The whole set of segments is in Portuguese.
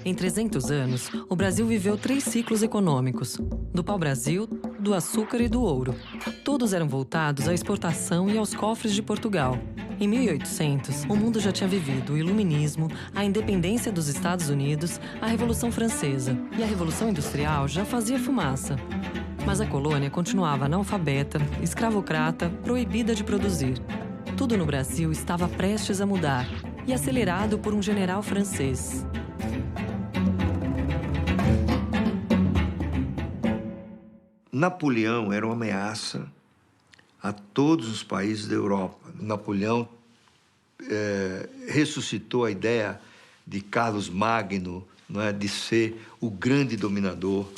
Em 300 anos, o Brasil viveu 3 ciclos econômicos: do pau-brasil, do açúcar e do ouro. Todos eram voltados à exportação e aos cofres de Portugal. Em 1800, o mundo já tinha vivido o Iluminismo, a independência dos Estados Unidos, a Revolução Francesa, e a Revolução Industrial já fazia fumaça. Mas a colônia continuava analfabeta, escravocrata, proibida de produzir. Tudo no Brasil estava prestes a mudar, e acelerado por um general francês. Napoleão era uma ameaça a todos os países da Europa. Napoleão ressuscitou a ideia de Carlos Magno, não é, de ser o grande dominador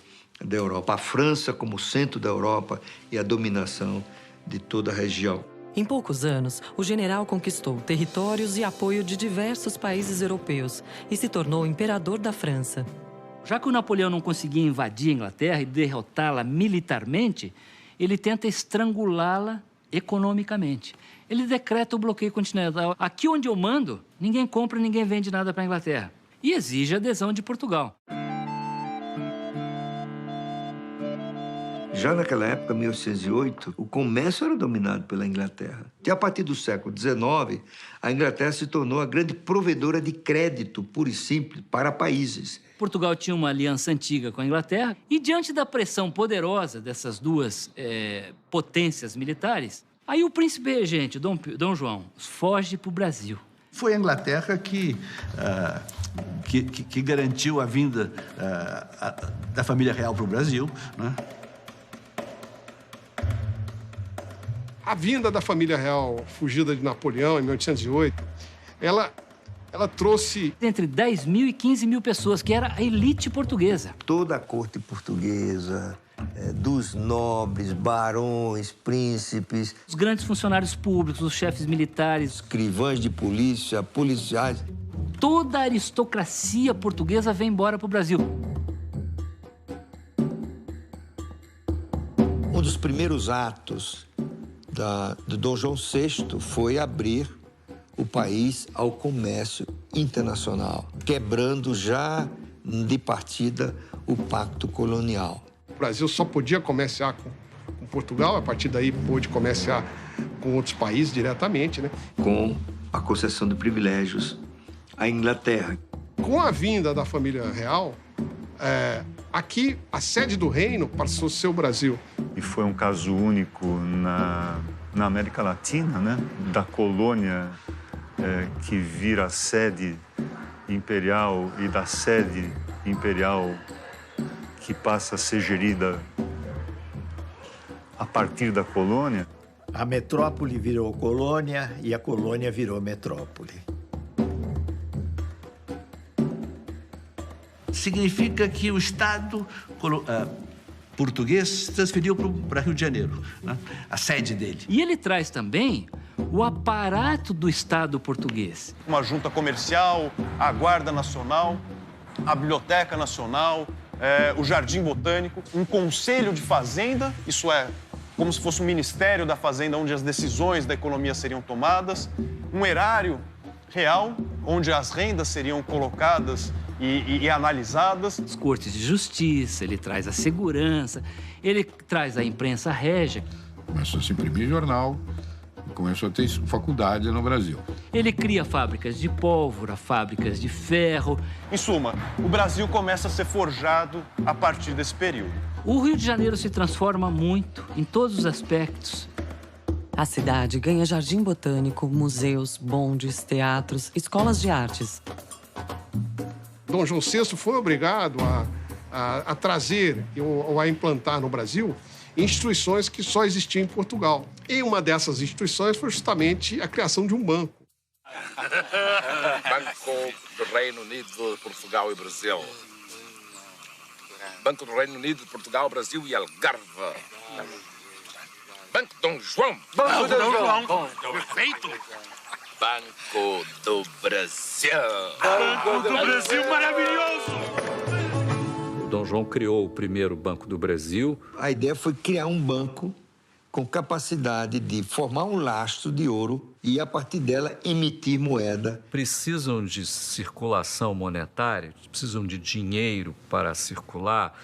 da Europa. A França como centro da Europa e a dominação de toda a região. Em poucos anos, o general conquistou territórios e apoio de diversos países europeus e se tornou imperador da França. Já que o Napoleão não conseguia invadir a Inglaterra e derrotá-la militarmente, ele tenta estrangulá-la economicamente. Ele decreta o bloqueio continental. Aqui onde eu mando, ninguém compra, ninguém vende nada para a Inglaterra. E exige a adesão de Portugal. Já naquela época, 1808, o comércio era dominado pela Inglaterra. E a partir do século XIX, a Inglaterra se tornou a grande provedora de crédito, puro e simples, para países. Portugal tinha uma aliança antiga com a Inglaterra e, diante da pressão poderosa dessas duas potências militares, aí o príncipe regente, Dom João, foge para o Brasil. Foi a Inglaterra que garantiu a vinda da família real para o Brasil, né? A vinda da família real fugida de Napoleão em 1808, ela trouxe entre 10 mil e 15 mil pessoas, que era a elite portuguesa. Toda a corte portuguesa, dos nobres, barões, príncipes, os grandes funcionários públicos, os chefes militares, escrivães de polícia, policiais. Toda a aristocracia portuguesa vem embora para o Brasil. Um dos primeiros atos do Dom João VI foi abrir o país ao comércio internacional, quebrando já de partida o pacto colonial. O Brasil só podia comerciar com Portugal, a partir daí pôde comerciar com outros países diretamente, né? Com a concessão de privilégios à Inglaterra. Com a vinda da família real, aqui a sede do reino passou a ser o Brasil. E foi um caso único na América Latina, né? Da colônia que vira sede imperial e da sede imperial que passa a ser gerida a partir da colônia. A metrópole virou colônia e a colônia virou metrópole. Significa que o Estado português se transferiu para Rio de Janeiro, né? A sede dele. E ele traz também o aparato do Estado português. Uma junta comercial, a Guarda Nacional, a Biblioteca Nacional, o Jardim Botânico, um Conselho de Fazenda, isso é, como se fosse um Ministério da Fazenda, onde as decisões da economia seriam tomadas, um erário real, onde as rendas seriam colocadas e analisadas. As cortes de justiça, ele traz a segurança, ele traz a imprensa régia. Começou a se imprimir jornal, começou a ter faculdade no Brasil. Ele cria fábricas de pólvora, fábricas de ferro. Em suma, o Brasil começa a ser forjado a partir desse período. O Rio de Janeiro se transforma muito, em todos os aspectos. A cidade ganha jardim botânico, museus, bondes, teatros, escolas de artes. Dom João VI foi obrigado a trazer ou a implantar no Brasil instituições que só existiam em Portugal. E uma dessas instituições foi justamente a criação de um banco. Banco do Reino Unido, Portugal e Brasil. Banco do Reino Unido, Portugal, Brasil e Algarve. Banco Dom João. Banco Dom João. Perfeito. Banco do Brasil. Banco do Brasil maravilhoso. O Dom João criou o primeiro Banco do Brasil. A ideia foi criar um banco com capacidade de formar um lastro de ouro e, a partir dela, emitir moeda. Precisam de circulação monetária, precisam de dinheiro para circular.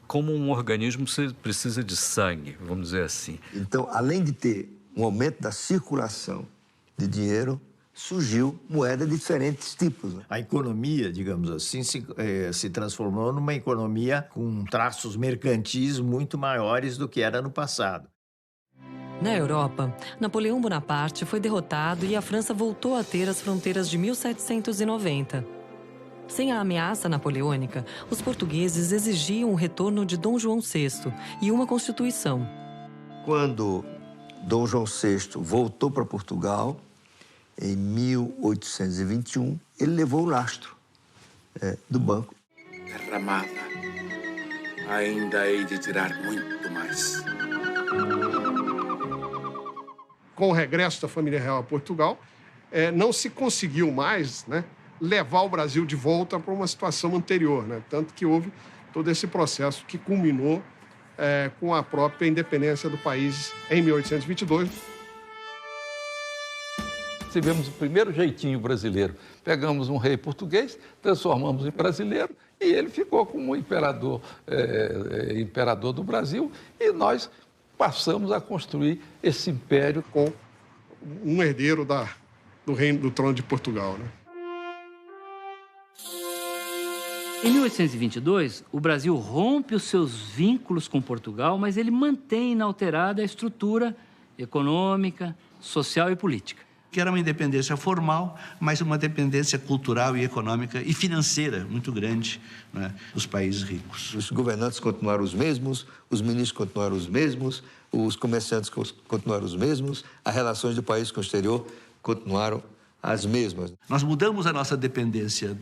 Como um organismo precisa de sangue, vamos dizer assim. Então, além de ter um aumento da circulação de dinheiro, surgiu moeda de diferentes tipos. A economia, digamos assim, se transformou numa economia com traços mercantis muito maiores do que era no passado. Na Europa, Napoleão Bonaparte foi derrotado e a França voltou a ter as fronteiras de 1790. Sem a ameaça napoleônica, os portugueses exigiam o retorno de Dom João VI e uma constituição. Quando Dom João VI voltou para Portugal, em 1821, ele levou o lastro do banco. Derramada. Ainda hei de tirar muito mais. Com o regresso da família real a Portugal, não se conseguiu mais, né, levar o Brasil de volta para uma situação anterior, né? Tanto que houve todo esse processo que culminou com a própria independência do país em 1822. Tivemos o primeiro jeitinho brasileiro. Pegamos um rei português, transformamos em brasileiro e ele ficou como imperador do Brasil e nós passamos a construir esse império com um herdeiro do reino do trono de Portugal, né? Em 1822, o Brasil rompe os seus vínculos com Portugal, mas ele mantém inalterada a estrutura econômica, social e política. Que era uma independência formal, mas uma dependência cultural e econômica e financeira muito grande, né, dos países ricos. Os governantes continuaram os mesmos, os ministros continuaram os mesmos, os comerciantes continuaram os mesmos, as relações do país com o exterior continuaram as mesmas. Nós mudamos a nossa dependência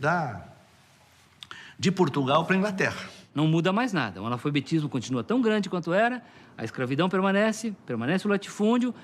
de Portugal para a Inglaterra. Não muda mais nada. O analfabetismo continua tão grande quanto era, a escravidão permanece o latifúndio,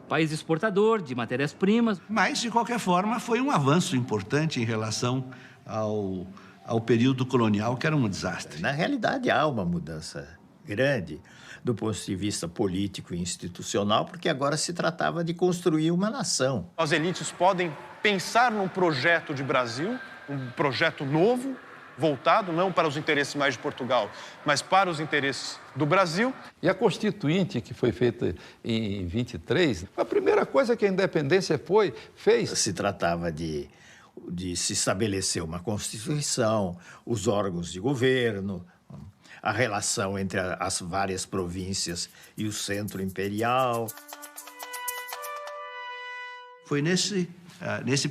país exportador de matérias-primas. Mas, de qualquer forma, foi um avanço importante em relação ao período colonial, que era um desastre. Na realidade, há uma mudança grande do ponto de vista político e institucional, porque agora se tratava de construir uma nação. As elites podem pensar num projeto de Brasil, um projeto novo, voltado não para os interesses mais de Portugal, mas para os interesses do Brasil. E a Constituinte, que foi feita em 23, a primeira coisa que a independência fez... Se tratava de se estabelecer uma Constituição, os órgãos de governo, a relação entre as várias províncias e o centro imperial. Foi nesse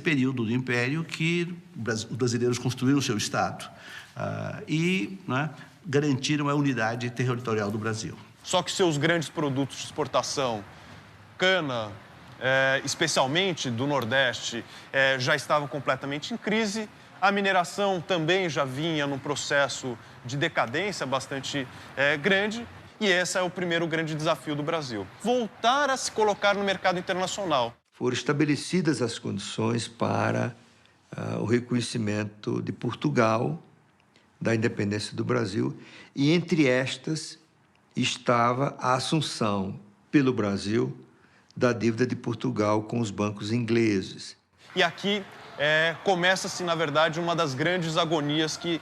período do Império que os brasileiros construíram o seu Estado e, né, garantiram a unidade territorial do Brasil. Só que seus grandes produtos de exportação, cana, especialmente do Nordeste, já estavam completamente em crise. A mineração também já vinha num processo de decadência bastante grande. E esse é o primeiro grande desafio do Brasil: voltar a se colocar no mercado internacional. Foram estabelecidas as condições para o reconhecimento de Portugal, da independência do Brasil, e entre estas estava a assunção pelo Brasil da dívida de Portugal com os bancos ingleses. E aqui começa-se, na verdade, uma das grandes agonias que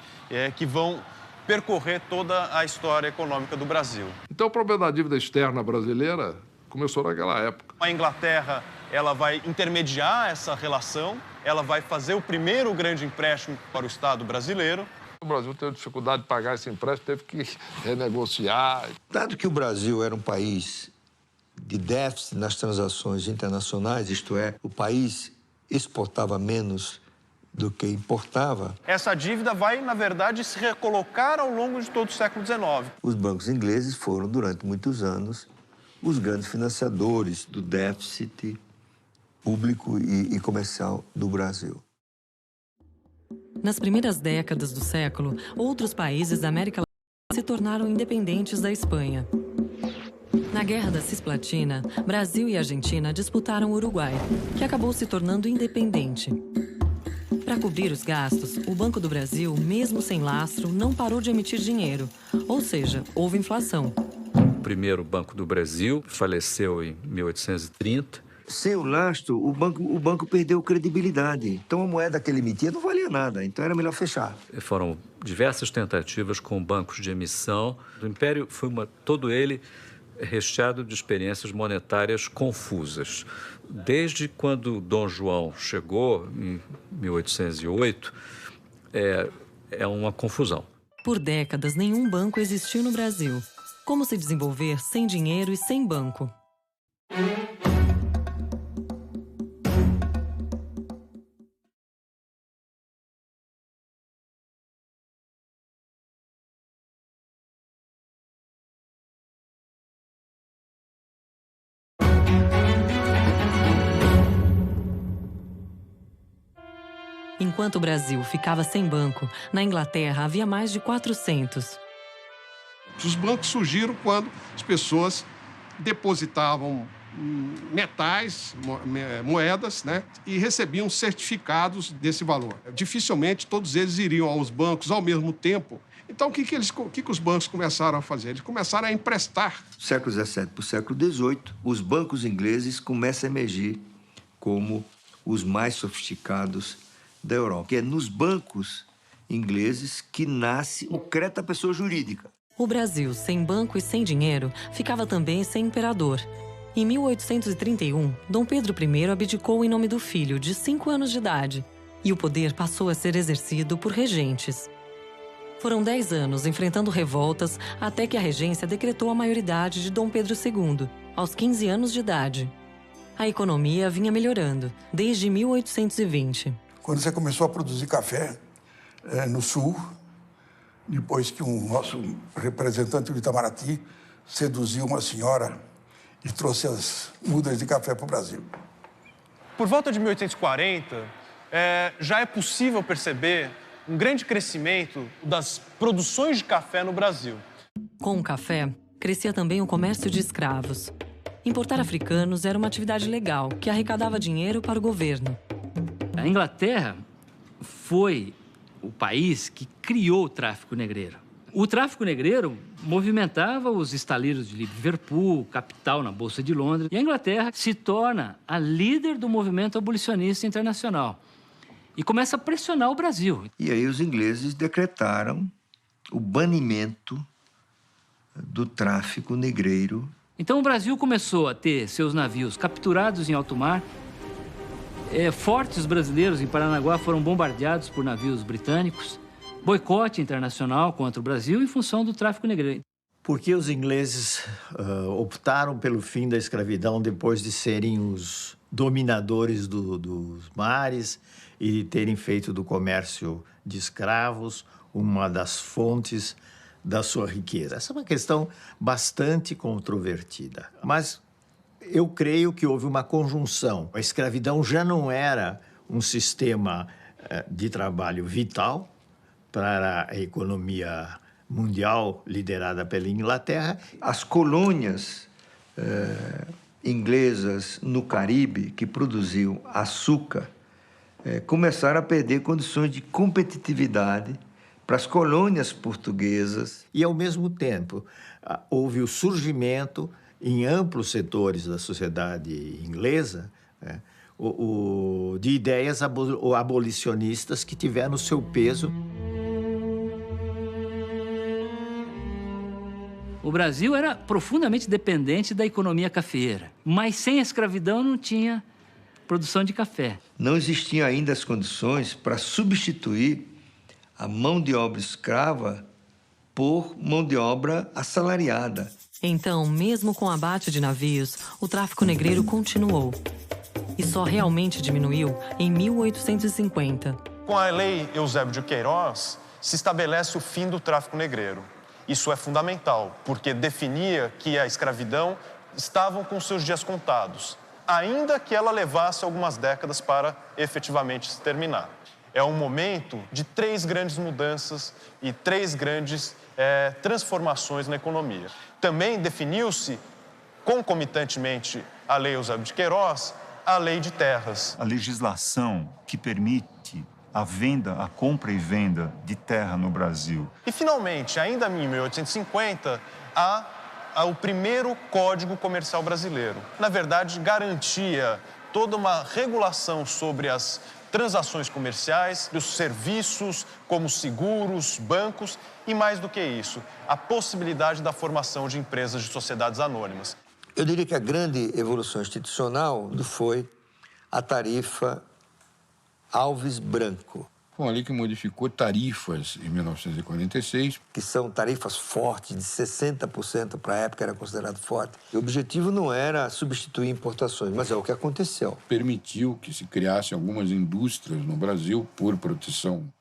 vão percorrer toda a história econômica do Brasil. Então, o problema da dívida externa brasileira começou naquela época. A Inglaterra, ela vai intermediar essa relação, ela vai fazer o primeiro grande empréstimo para o Estado brasileiro. O Brasil teve dificuldade de pagar esse empréstimo, teve que renegociar. Dado que o Brasil era um país de déficit nas transações internacionais, isto é, o país exportava menos do que importava. Essa dívida vai, na verdade, se recolocar ao longo de todo o século XIX. Os bancos ingleses foram, durante muitos anos, os grandes financiadores do déficit público e comercial do Brasil. Nas primeiras décadas do século, outros países da América Latina se tornaram independentes da Espanha. Na Guerra da Cisplatina, Brasil e Argentina disputaram o Uruguai, que acabou se tornando independente. Para cobrir os gastos, o Banco do Brasil, mesmo sem lastro, não parou de emitir dinheiro. Ou seja, houve inflação. O primeiro Banco do Brasil faleceu em 1830. Sem o lastro, o banco perdeu credibilidade. Então, a moeda que ele emitia não valia nada. Então, era melhor fechar. Foram diversas tentativas com bancos de emissão. O Império foi todo ele recheado de experiências monetárias confusas. Desde quando Dom João chegou, em 1808, é uma confusão. Por décadas, nenhum banco existiu no Brasil. Como se desenvolver sem dinheiro e sem banco? Enquanto o Brasil ficava sem banco, na Inglaterra havia mais de 400. Os bancos surgiram quando as pessoas depositavam metais, moedas, né, e recebiam certificados desse valor. Dificilmente todos eles iriam aos bancos ao mesmo tempo. Então, o que os bancos começaram a fazer? Eles começaram a emprestar. Do século XVII para o século XVIII, os bancos ingleses começam a emergir como os mais sofisticados da Europa. Que é nos bancos ingleses que nasce o crédito à pessoa jurídica. O Brasil, sem banco e sem dinheiro, ficava também sem imperador. Em 1831, Dom Pedro I abdicou em nome do filho, de 5 anos de idade, e o poder passou a ser exercido por regentes. Foram 10 anos enfrentando revoltas até que a regência decretou a maioridade de Dom Pedro II, aos 15 anos de idade. A economia vinha melhorando, desde 1820. Quando você começou a produzir café no Sul, depois que um nosso representante do Itamaraty seduziu uma senhora e trouxe as mudas de café para o Brasil. Por volta de 1840, já é possível perceber um grande crescimento das produções de café no Brasil. Com o café, crescia também o comércio de escravos. Importar africanos era uma atividade legal que arrecadava dinheiro para o governo. A Inglaterra foi o país que criou o tráfico negreiro. O tráfico negreiro movimentava os estaleiros de Liverpool, capital na Bolsa de Londres, e a Inglaterra se torna a líder do movimento abolicionista internacional e começa a pressionar o Brasil. E aí os ingleses decretaram o banimento do tráfico negreiro. Então o Brasil começou a ter seus navios capturados em alto mar. Fortes brasileiros em Paranaguá foram bombardeados por navios britânicos. Boicote internacional contra o Brasil em função do tráfico negreiro. Por que os ingleses optaram pelo fim da escravidão depois de serem os dominadores dos mares e terem feito do comércio de escravos uma das fontes da sua riqueza? Essa é uma questão bastante controvertida, mas eu creio que houve uma conjunção. A escravidão já não era um sistema de trabalho vital para a economia mundial liderada pela Inglaterra. As colônias inglesas no Caribe, que produziam açúcar, começaram a perder condições de competitividade para as colônias portuguesas. E, ao mesmo tempo, houve o surgimento em amplos setores da sociedade inglesa, de ideias abolicionistas que tiveram o seu peso. O Brasil era profundamente dependente da economia cafeeira, mas sem a escravidão não tinha produção de café. Não existiam ainda as condições para substituir a mão de obra escrava por mão de obra assalariada. Então, mesmo com o abate de navios, o tráfico negreiro continuou. E só realmente diminuiu em 1850. Com a Lei Eusébio de Queiroz, se estabelece o fim do tráfico negreiro. Isso é fundamental, porque definia que a escravidão estava com seus dias contados, ainda que ela levasse algumas décadas para efetivamente se terminar. É um momento de 3 grandes mudanças e 3 grandes transformações na economia. Também definiu-se concomitantemente à Lei Eusébio de Queiroz, a Lei de Terras. A legislação que permite a venda, a compra e venda de terra no Brasil. E, finalmente, ainda em 1850, há o primeiro Código Comercial Brasileiro. Na verdade, garantia toda uma regulação sobre as transações comerciais, os serviços como seguros, bancos e, mais do que isso, a possibilidade da formação de empresas de sociedades anônimas. Eu diria que a grande evolução institucional foi a tarifa Alves Branco. Foi ali que modificou tarifas em 1946. Que são tarifas fortes, de 60% para a época era considerado forte. E o objetivo não era substituir importações, mas é o que aconteceu. Permitiu que se criassem algumas indústrias no Brasil por proteção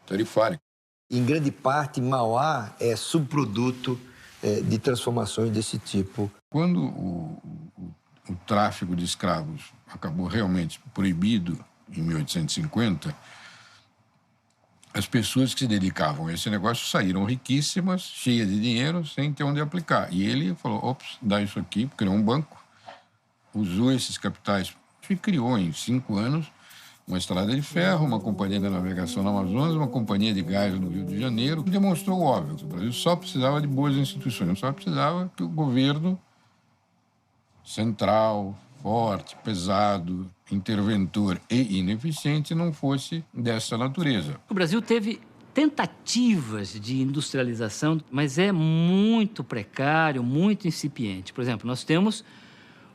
tarifária. Em grande parte, Mauá é subproduto de transformações desse tipo. Quando o tráfico de escravos acabou realmente proibido em 1850, as pessoas que se dedicavam a esse negócio saíram riquíssimas, cheias de dinheiro, sem ter onde aplicar. E ele falou, ops, dá isso aqui, criou um banco, usou esses capitais e criou em 5 anos uma estrada de ferro, uma companhia de navegação no Amazonas, uma companhia de gás no Rio de Janeiro, que demonstrou o óbvio. O Brasil só precisava de boas instituições, só precisava que o governo central, forte, pesado, interventor e ineficiente não fosse dessa natureza. O Brasil teve tentativas de industrialização, mas é muito precário, muito incipiente. Por exemplo, nós temos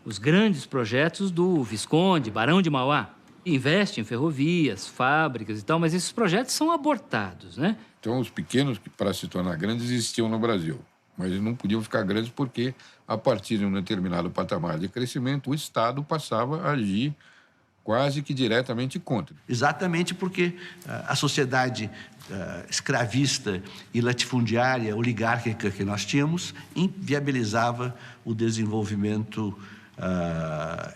os grandes projetos do Visconde, Barão de Mauá. Investe em ferrovias, fábricas e tal, mas esses projetos são abortados, né? Então, os pequenos, que para se tornar grandes, existiam no Brasil. Mas eles não podiam ficar grandes porque, a partir de um determinado patamar de crescimento, o Estado passava a agir quase que diretamente contra. Exatamente porque a sociedade escravista e latifundiária, oligárquica que nós tínhamos, inviabilizava o desenvolvimento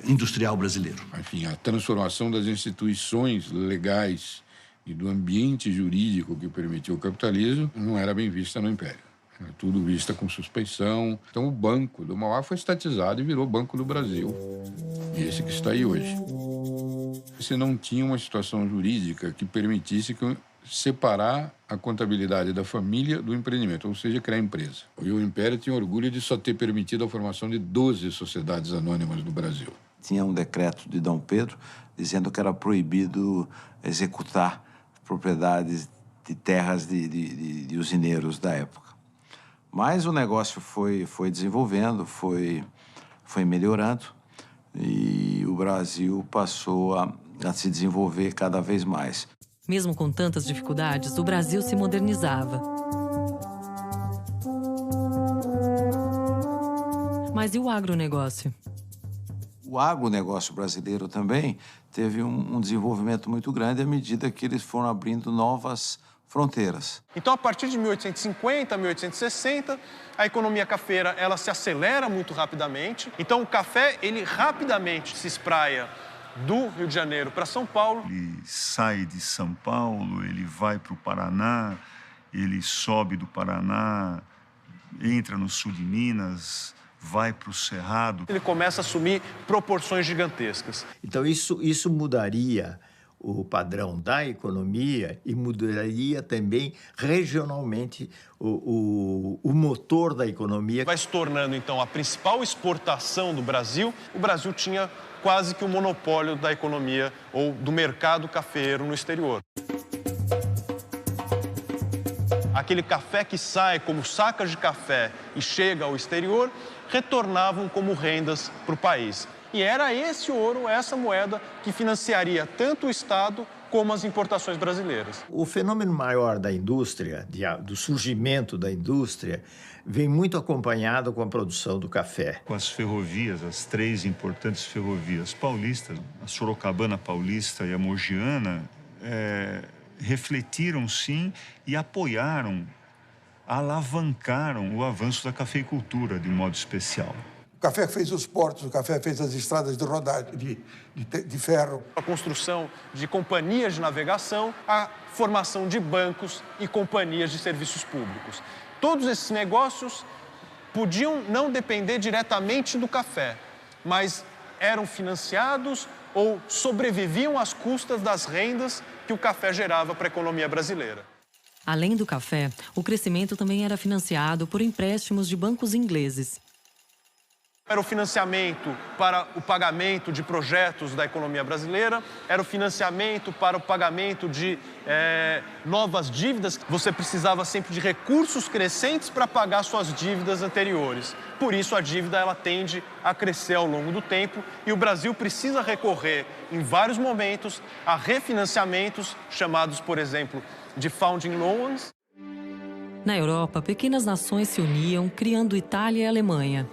industrial brasileiro. Enfim, a transformação das instituições legais e do ambiente jurídico que permitiu o capitalismo não era bem vista no Império. Era tudo vista com suspeição. Então, o Banco do Mauá foi estatizado e virou Banco do Brasil. Esse que está aí hoje. Você não tinha uma situação jurídica que permitisse separar a contabilidade da família do empreendimento, ou seja, criar empresa. E o Império tinha orgulho de só ter permitido a formação de 12 sociedades anônimas no Brasil. Tinha um decreto de Dom Pedro dizendo que era proibido executar propriedades de terras de usineiros da época. Mas o negócio foi desenvolvendo, foi melhorando e o Brasil passou a se desenvolver cada vez mais. Mesmo com tantas dificuldades, o Brasil se modernizava. Mas e o agronegócio? O agronegócio brasileiro também teve um desenvolvimento muito grande à medida que eles foram abrindo novas fronteiras. Então, a partir de 1850, 1860, a economia cafeira ela se acelera muito rapidamente. Então, o café ele rapidamente se espraia do Rio de Janeiro para São Paulo. Ele sai de São Paulo, ele vai para o Paraná, ele sobe do Paraná, entra no sul de Minas, vai para o Cerrado. Ele começa a assumir proporções gigantescas. Então, isso mudaria o padrão da economia e mudaria também regionalmente o motor da economia. Vai se tornando, então, a principal exportação do Brasil. O Brasil tinha quase que o monopólio da economia ou do mercado cafeeiro no exterior. Aquele café que sai como sacas de café e chega ao exterior, retornavam como rendas para o país. E era esse ouro, essa moeda, que financiaria tanto o Estado como as importações brasileiras. O fenômeno maior da indústria, do surgimento da indústria, vem muito acompanhado com a produção do café. Com as ferrovias, as 3 importantes ferrovias paulistas, a Sorocabana Paulista e a Mogiana, refletiram sim e apoiaram, alavancaram o avanço da cafeicultura de um modo especial. O café fez os portos, o café fez as estradas de rodagem, de ferro. A construção de companhias de navegação, a formação de bancos e companhias de serviços públicos. Todos esses negócios podiam não depender diretamente do café, mas eram financiados ou sobreviviam às custas das rendas que o café gerava para a economia brasileira. Além do café, o crescimento também era financiado por empréstimos de bancos ingleses. Era o financiamento para o pagamento de projetos da economia brasileira, era o financiamento para o pagamento de novas dívidas. Você precisava sempre de recursos crescentes para pagar suas dívidas anteriores. Por isso, a dívida ela tende a crescer ao longo do tempo e o Brasil precisa recorrer, em vários momentos, a refinanciamentos, chamados, por exemplo, de founding loans. Na Europa, pequenas nações se uniam, criando Itália e Alemanha.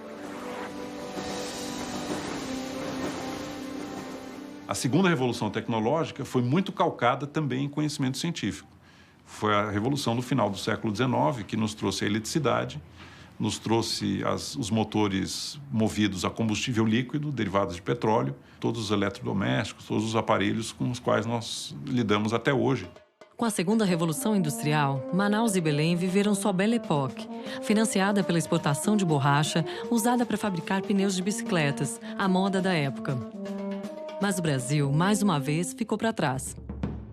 A segunda revolução tecnológica foi muito calcada também em conhecimento científico. Foi a revolução do final do século XIX que nos trouxe a eletricidade, nos trouxe os motores movidos a combustível líquido, derivados de petróleo, todos os eletrodomésticos, todos os aparelhos com os quais nós lidamos até hoje. Com a segunda revolução industrial, Manaus e Belém viveram sua Belle Époque, financiada pela exportação de borracha usada para fabricar pneus de bicicletas, a moda da época. Mas o Brasil, mais uma vez, ficou para trás.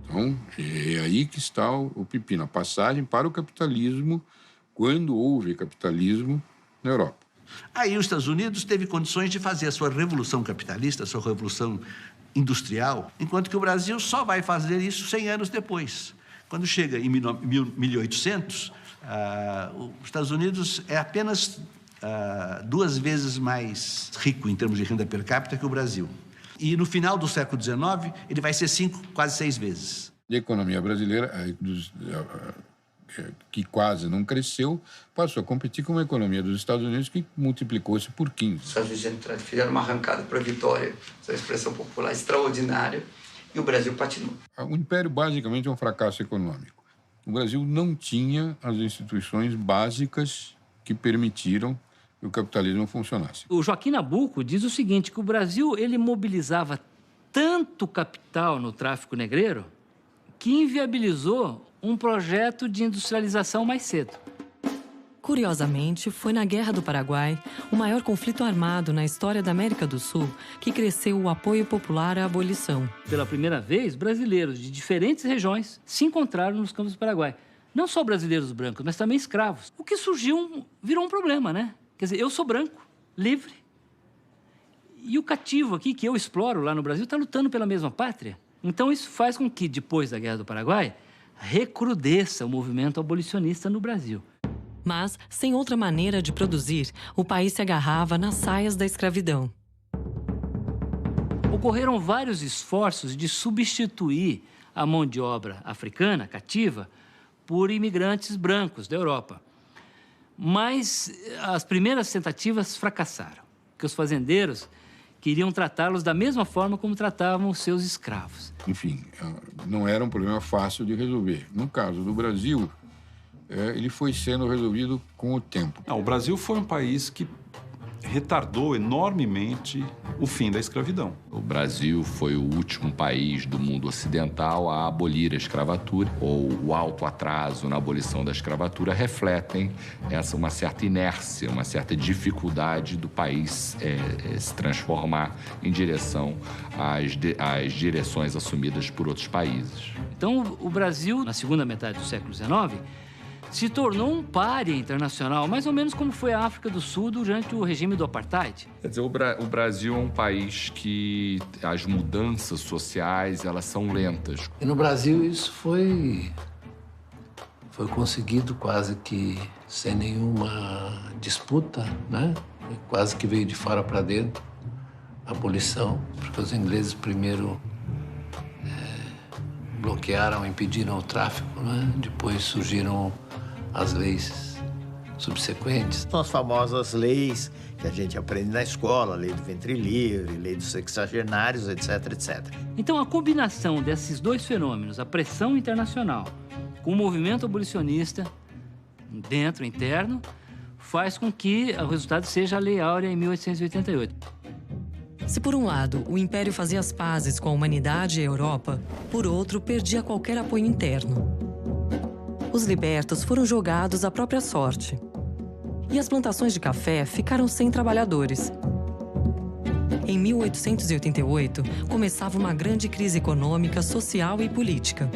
Então, é aí que está o pepino, a passagem para o capitalismo, quando houve capitalismo na Europa. Aí os Estados Unidos teve condições de fazer a sua revolução capitalista, a sua revolução industrial, enquanto que o Brasil só vai fazer isso 100 anos depois. Quando chega em 1800, os Estados Unidos é apenas 2 vezes mais rico em termos de renda per capita que o Brasil. E no final do século XIX, ele vai ser 5, quase 6 vezes. A economia brasileira, que quase não cresceu, passou a competir com a economia dos Estados Unidos, que multiplicou-se por 15. Os Estados Unidos fizeram uma arrancada para a vitória, essa expressão popular extraordinária, e o Brasil patinou. O Império, basicamente, é um fracasso econômico. O Brasil não tinha as instituições básicas que permitiram que o capitalismo funcionasse. O Joaquim Nabuco diz o seguinte, que o Brasil ele mobilizava tanto capital no tráfico negreiro que inviabilizou um projeto de industrialização mais cedo. Curiosamente, foi na Guerra do Paraguai, o maior conflito armado na história da América do Sul, que cresceu o apoio popular à abolição. Pela primeira vez, brasileiros de diferentes regiões se encontraram nos campos do Paraguai. Não só brasileiros brancos, mas também escravos. O que virou um problema, né? Quer dizer, eu sou branco, livre, e o cativo aqui, que eu exploro lá no Brasil, está lutando pela mesma pátria. Então, isso faz com que, depois da Guerra do Paraguai, recrudesça o movimento abolicionista no Brasil. Mas, sem outra maneira de produzir, o país se agarrava nas saias da escravidão. Ocorreram vários esforços de substituir a mão de obra africana, cativa, por imigrantes brancos da Europa. Mas as primeiras tentativas fracassaram, porque os fazendeiros queriam tratá-los da mesma forma como tratavam os seus escravos. Enfim, não era um problema fácil de resolver. No caso do Brasil, ele foi sendo resolvido com o tempo. O Brasil foi um país que retardou enormemente o fim da escravidão. O Brasil foi o último país do mundo ocidental a abolir a escravatura, ou o alto atraso na abolição da escravatura refletem uma certa inércia, uma certa dificuldade do país se transformar em direção às direções assumidas por outros países. Então, o Brasil, na segunda metade do século XIX, se tornou um pária internacional, mais ou menos como foi a África do Sul durante o regime do Apartheid. Quer dizer, o Brasil é um país que as mudanças sociais, elas são lentas. E no Brasil isso foi conseguido quase que sem nenhuma disputa, né? Quase que veio de fora para dentro, a abolição, porque os ingleses primeiro bloquearam, impediram o tráfico, né? Depois surgiram as leis subsequentes. São as famosas leis que a gente aprende na escola, lei do ventre livre, lei dos sexagenários, etc, etc. Então, a combinação desses dois fenômenos, a pressão internacional com o movimento abolicionista dentro, interno, faz com que o resultado seja a Lei Áurea em 1888. Se por um lado o Império fazia as pazes com a humanidade e a Europa, por outro perdia qualquer apoio interno. Os libertos foram jogados à própria sorte. E as plantações de café ficaram sem trabalhadores. Em 1888, começava uma grande crise econômica, social e política.